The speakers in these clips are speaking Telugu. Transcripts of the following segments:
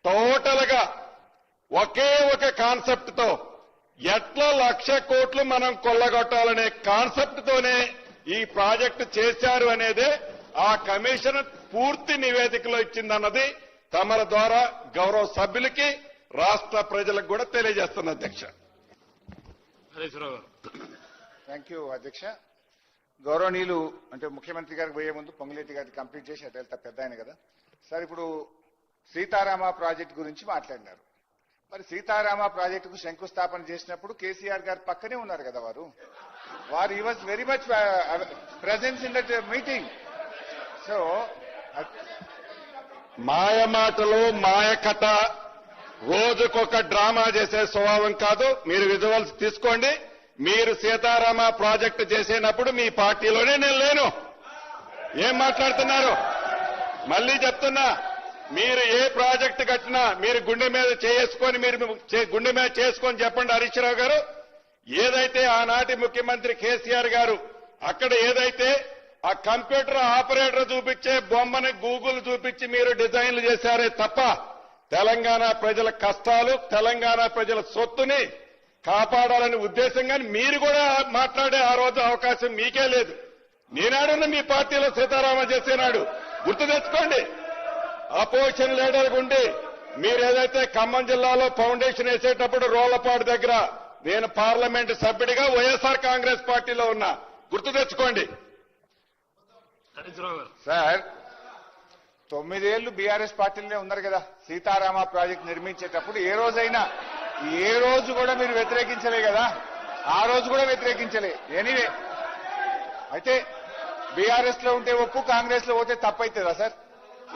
టోటల్ గా ఒకే ఒక కాన్సెప్ట్ తో ఎట్లా 1,00,000 కోట్లు మనం కొల్లగొట్టాలనే కాన్సెప్ట్ తోనే ఈ ప్రాజెక్టు చేశారు అనేదే ఆ కమిషన్ పూర్తి నివేదికలో ఇచ్చిందన్నది తమల ద్వారా గౌరవ సభ్యులకి రాష్ట్ర ప్రజలకు కూడా తెలియజేస్తున్న అధ్యక్ష. థ్యాంక్ యూ అధ్యక్ష. గౌరవనీయులు అంటే ముఖ్యమంత్రి గారికి పోయే ముందు పొంగులేటి గారికి కంప్లీట్ చేసి అటు వెళ్తా పెద్ద ఆయన కదా సార్. ఇప్పుడు సీతారామ ప్రాజెక్టు గురించి మాట్లాడినారు. మరి సీతారామ ప్రాజెక్టుకు శంకుస్థాపన చేసినప్పుడు కేసీఆర్ గారు పక్కనే ఉన్నారు కదా వారు he was very much presence in that meeting. So మాయ మాటలు మాయ కథ రోజుకొక డ్రామా చేసే స్వభావం కాదు. మీరు విజువల్స్ తీసుకోండి. మీరు సీతారామ ప్రాజెక్టు చేసేటప్పుడు మీ పార్టీలోనే నేను లేను. ఏం మాట్లాడుతున్నారు? మళ్లీ చెప్తున్నా, మీరు ఏ ప్రాజెక్టు కట్టినా మీరు గుండె మీద చేసుకొని గుండె మీద చేసుకొని చెప్పండి హరీష్ రావు గారు. ఏదైతే ఆనాటి ముఖ్యమంత్రి కేసీఆర్ గారు అక్కడ ఏదైతే ఆ కంప్యూటర్ ఆపరేటర్ చూపించే బొమ్మని గూగుల్ చూపించి మీరు డిజైన్లు చేశారే తప్ప తెలంగాణ ప్రజల కష్టాలు తెలంగాణ ప్రజల సొత్తుని కాపాడాలనే ఉద్దేశంగా మీరు కూడా మాట్లాడే ఆ రోజు అవకాశం మీకే లేదు. నేనాడున్న మీ పార్టీలో సీతారామ చేసేనాడు గుర్తు తెచ్చుకోండి. అపోజిషన్ లీడర్ ఉండి మీరు ఏదైతే ఖమ్మం జిల్లాలో ఫౌండేషన్ వేసేటప్పుడు రోళ్లపాడు దగ్గర నేను పార్లమెంటు సభ్యుడిగా వైఎస్ఆర్ కాంగ్రెస్ పార్టీలో ఉన్నా. గుర్తు తెచ్చుకోండి సార్. 9 ఏళ్లు బీఆర్ఎస్ పార్టీలోనే ఉన్నారు కదా. సీతారామ ప్రాజెక్టు నిర్మించేటప్పుడు ఏ రోజు కూడా మీరు వ్యతిరేకించలే కదా. ఆ రోజు కూడా వ్యతిరేకించలే. ఎనీవే అయితే బీఆర్ఎస్ లో ఉంటే ఒప్పు, కాంగ్రెస్ లో పోతే తప్పైతుందా సార్?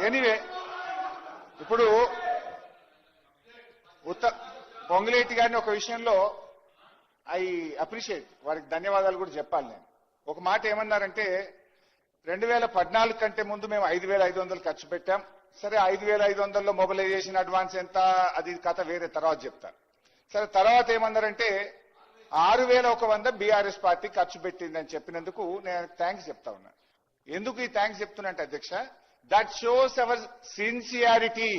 ఎనీవే ఇప్పుడు పొంగులేటి గారిని ఒక విషయంలో ఐ అప్రిషియేట్, వారికి ధన్యవాదాలు కూడా చెప్పాలి. నేను ఒక మాట ఏమన్నారంటే 2014 కంటే ముందు మేము 5,500 ఖర్చు పెట్టాం. సరే 5,500లో మొబిలైజేషన్ అడ్వాన్స్ ఎంత అది కథ వేరే తర్వాత చెప్తారు. సరే తర్వాత ఏమన్నారంటే 6,100 బీఆర్ఎస్ పార్టీ ఖర్చు పెట్టిందని చెప్పినందుకు నేను థ్యాంక్స్ చెప్తా ఉన్నా. ఎందుకు ఈ థ్యాంక్స్ చెప్తున్నా అధ్యక్ష, దట్ షోస్ అవర్ సిన్సియారిటీ.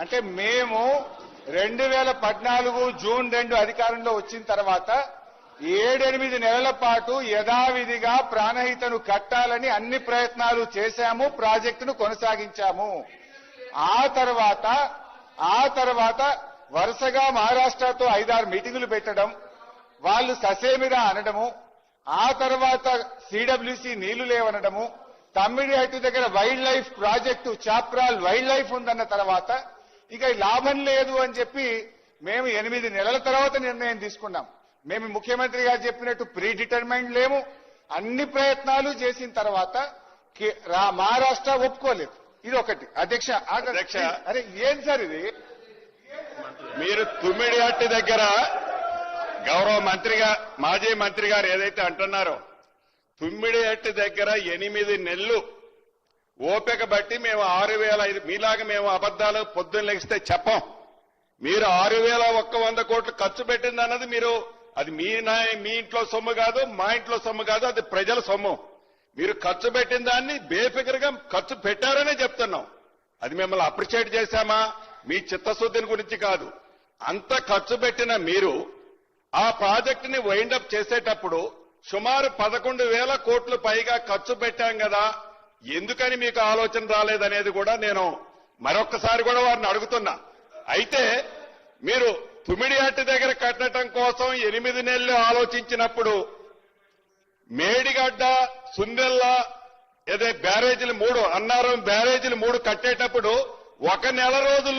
అంటే మేము 2014 జూన్ 2 అధికారంలో వచ్చిన తర్వాత 7-8 నెలల పాటు యథావిధిగా ప్రాణహితను కట్టాలని అన్ని ప్రయత్నాలు చేశాము, ప్రాజెక్టును కొనసాగించాము. ఆ తర్వాత వరుసగా మహారాష్ట్రతో 5-6 మీటింగులు పెట్టడం, వాళ్ళు ససేమిరా అనడము, ఆ తర్వాత సిడబ్ల్యూసీ నీళ్లు లేవనడము, తమ్మిడిహట్టు దగ్గర wild life project Chaprala wild life ఉందన్న తర్వాత ఇక లాభం లేదు అని చెప్పి మేము 8 నెలల తర్వాత నిర్ణయం తీసుకున్నాం. మేము ముఖ్యమంత్రి గారు చెప్పినట్టు ప్రీ డిటర్మైండ్ లేము. అన్ని ప్రయత్నాలు చేసిన తర్వాత మహారాష్ట్ర ఒప్పుకోలేదు. ఇది ఒకటి అధ్యక్ష. అరే ఏం సార్ ఇది? మీరు తుమ్మిడిహట్టి దగ్గర గౌరవ మంత్రిగా మాజీ మంత్రి గారు ఏదైతే అంటున్నారో, తుమ్మిడిహట్టి దగ్గర 8 నెలలు ఓపిక బట్టి మేము 6,500 మీలాగా మేము అబద్దాలు పొద్దున్న లెగిస్తే చెప్పం. మీరు 6,100 కోట్లు ఖర్చు పెట్టింది అన్నది అది మీ ఇంట్లో సొమ్ము కాదు, మా ఇంట్లో సొమ్ము కాదు, అది ప్రజల సొమ్ము. మీరు ఖర్చు పెట్టిన దాన్ని బేఫికర్గా ఖర్చు పెట్టారనే చెప్తున్నాం. అది మిమ్మల్ని అప్రిషియేట్ చేశామా మీ చిత్తశుద్ధిని గురించి కాదు. అంత ఖర్చు పెట్టిన మీరు ఆ ప్రాజెక్టుని వైండప్ చేసేటప్పుడు సుమారు 11,000 కోట్లు పైగా ఖర్చు పెట్టాం కదా, ఎందుకని మీకు ఆలోచన రాలేదనేది కూడా నేను మరొక్కసారి కూడా వారిని అడుగుతున్నా. అయితే మీరు తుమ్మిడిహట్టి దగ్గర కట్టడం కోసం 8 నెలలు ఆలోచించినప్పుడు మేడిగడ్డ, సుందెల్ల బ్యారేజీలు 3 అన్నారం బ్యారేజీలు 3 కట్టేటప్పుడు 1 నెల రోజులు